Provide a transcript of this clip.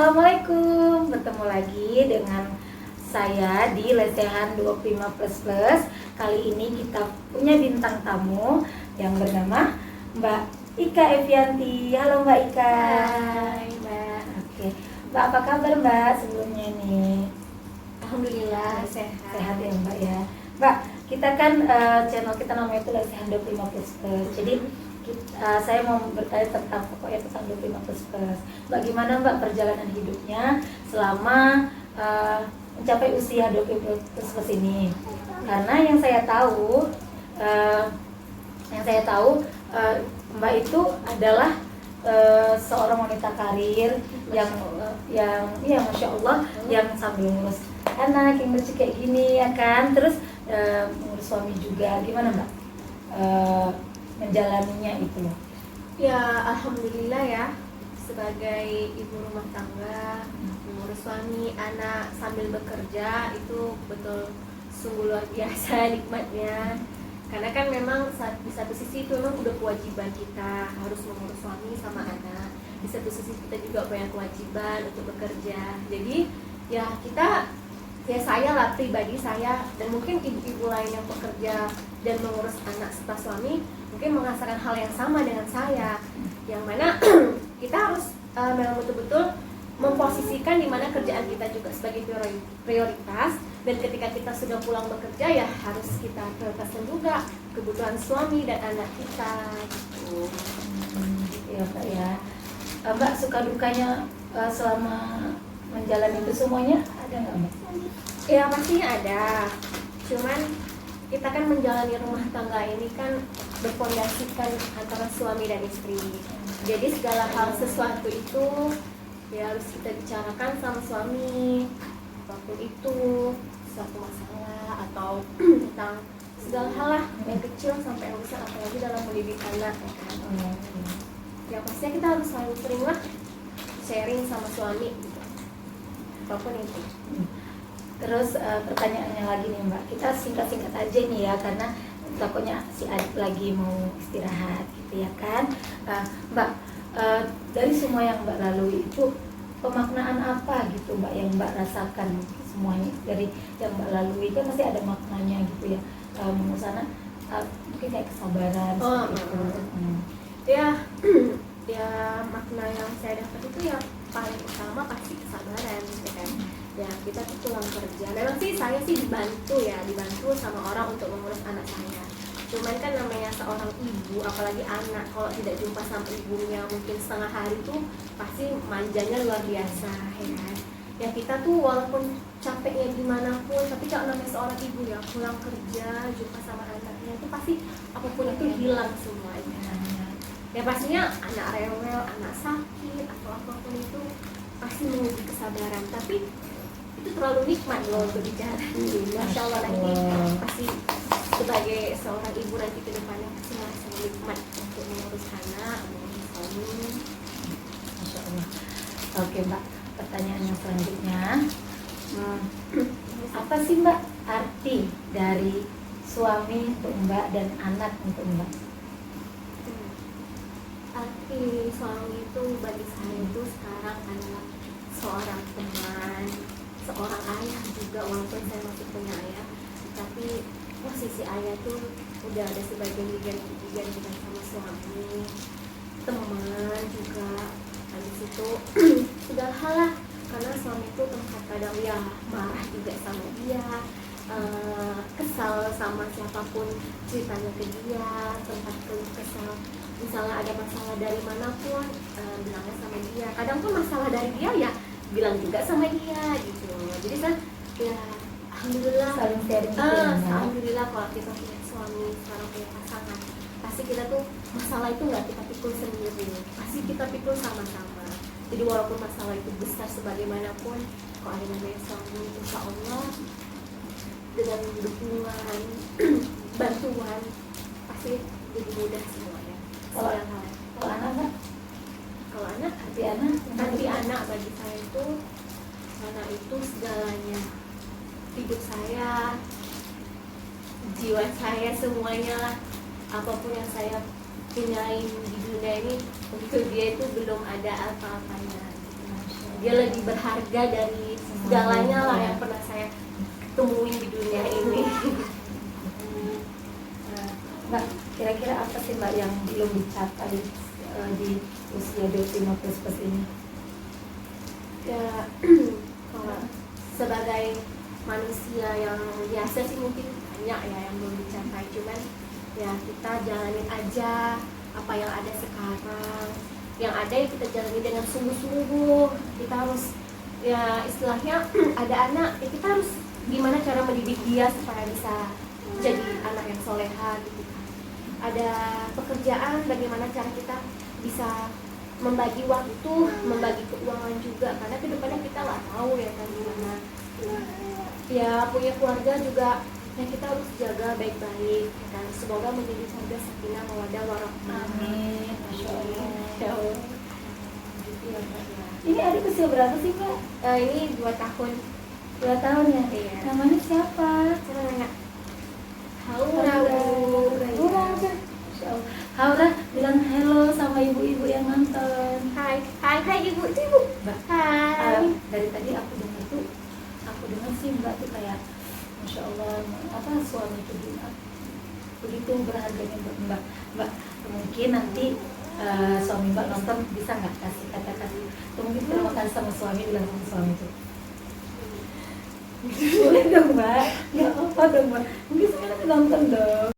Assalamualaikum, bertemu lagi dengan saya di Lesehan 25 Plus. Kali ini kita punya bintang tamu yang bernama Mbak Ika Evianti. Halo Mbak Ika. Hai Mbak. Oke, Mbak apa kabar Mbak sebelumnya nih? Alhamdulillah sehat. Sehat ya Mbak ya. Mbak, kita kan channel kita namanya itu Lesehan 25 Plus. Jadi saya mau bertanya tentang pokoknya tentang 25 Plus. Bagaimana Mbak perjalanan hidupnya selama mencapai usia 25 Plus ini? Karena yang saya tahu Mbak itu adalah seorang wanita karir yang Masya Allah, yang sambil ngurus anak, yang lucu kayak gini ya kan, terus ngurus suami juga. Gimana Mbak menjalaninya itu? Ya alhamdulillah ya, sebagai ibu rumah tangga, mengurus suami, anak sambil bekerja itu betul sungguh luar biasa nikmatnya. Karena kan memang di satu sisi itu memang udah kewajiban kita harus mengurus suami sama anak. Di satu sisi kita juga punya kewajiban untuk bekerja. Jadi ya saya lah pribadi saya, dan mungkin ibu-ibu lain yang bekerja dan mengurus anak serta suami mungkin merasakan hal yang sama dengan saya, yang mana kita harus memang betul-betul memposisikan di mana kerjaan kita juga sebagai prioritas, dan ketika kita sudah pulang bekerja ya harus kita prioritaskan juga kebutuhan suami dan anak kita gitu. Ya Mbak ya. Mbak suka dukanya selama menjalani itu semuanya ada nggak Mbak? Ya pastinya ada, cuman kita kan menjalani rumah tangga ini kan berfondasikan antara suami dan istri. Jadi segala hal sesuatu itu ya harus kita bicarakan sama suami, apapun itu, suatu masalah atau tentang segala hal lah, yang kecil sampai yang besar, apalagi dalam mendidik anak ya kan. Ya pastinya kita harus selalu sering lah sharing sama suami gitu, apapun itu. Terus pertanyaannya lagi nih Mbak, kita singkat-singkat aja nih ya, karena takutnya si adik lagi mau istirahat gitu ya kan. Mbak, dari semua yang Mbak lalui itu pemaknaan apa gitu Mbak yang Mbak rasakan? Semuanya dari yang Mbak lalui kan pasti ada maknanya gitu ya. Mengurus anak mungkin kayak kesabaran gitu. Ya makna yang saya dapat itu ya paling utama pasti kesabaran gitu kan. Ya kita tuh pulang kerja, memang sih saya sih dibantu sama orang untuk mengurus anak saya. Cuman kan namanya seorang ibu, apalagi anak, kalau tidak jumpa sama ibunya mungkin setengah hari tuh pasti manjanya luar biasa ya kan. Ya kita tuh walaupun capeknya dimanapun, tapi kalau namanya seorang ibu ya pulang kerja jumpa sama anaknya itu pasti apapun itu hilang semuanya. Ya pastinya anak rewel, anak sakit atau apapun itu pasti menguji kesabaran, tapi itu terlalu nikmat loh untuk bicara. Masya Allah, nanti pasti sebagai seorang ibu nanti ke depannya pasti merasa nikmat untuk mengurus anak, mengurus suami. Masya Allah. Oke Mbak, pertanyaan yang selanjutnya, apa sih Mbak arti dari suami untuk Mbak dan anak untuk Mbak? Arti suami itu bagi saya itu sekarang adalah seorang teman, seorang ayah juga, walaupun saya masih punya ayah, tapi posisi ayah tuh udah ada sebagian digantikan sama suami, teman juga. Habis itu segala hal lah, karena suami itu tempat kadang ya marah juga sama dia, kesal sama siapapun ceritanya ke dia, tempat kesal misalnya ada masalah dari manapun, bilangnya sama dia. Kadang pun masalah dari dia ya bilang juga sama dia gitu. Jadi kan ya alhamdulillah Saling sharing. Alhamdulillah kalau kita punya suami, sekarang punya pasangan, pasti kita tuh masalah itu nggak kita pikul sendiri, pasti kita pikul sama-sama. Jadi walaupun masalah itu besar sebagaimanapun, kalau ada namanya suami, insya Allah dengan dukungan bantuan pasti jadi mudah semuanya. Kalau anak, Kalau anak arti anak bagi saya itu, anak itu segalanya, hidup saya, jiwa saya, semuanya lah. Apapun yang saya punyain di dunia ini, untuk dia itu belum ada apa-apanya. dia lebih berharga dari segalanya lah yang pernah saya temuin di dunia ini. Mbak, kira-kira apa sih Mbak yang belum dicapai di usia 25 plus ini? Ya, kalau sebagai manusia yang biasa sih mungkin banyak ya yang belum dicapai, cuman ya kita jalanin aja apa yang ada sekarang, yang ada ya kita jalani dengan sungguh-sungguh. Kita harus ya istilahnya ada anak ya kita harus gimana cara mendidik dia supaya bisa jadi anak yang soleha gitu kan. Ada pekerjaan, bagaimana cara kita bisa membagi waktu, membagi keuangan juga, karena kedepannya kita nggak tahu ya kan gimana. Ya punya keluarga juga ya kita harus jaga baik-baik ya kan. Semoga menjadi keluarga sakinah mawaddah warahmah. Amin, Masya Allah. Ya Allah. Gitu ya, Mbak, ya. Ini adik usia berapa sih Mbak? Ini 2 tahun. 2 tahun ya? Iya. Namanya siapa? Saya nanya Haura Bu. Haura. Masya Allah. Haura bilang hello sama ibu-ibu yang nonton. Hai ibu, itu ibu. Mbak, Hai. dari tadi aku dengar sih Mbak tuh kayak Masya Allah, apa suami itu begitu berharganya buat Mbak. Mungkin nanti suami Mbak nonton bisa nggak kasih kata-kata mungkin terima kasih sama suami, bilang sama suami itu boleh dong Mbak, nggak apa-apa dong Mbak, mungkin saya nanti nonton dong.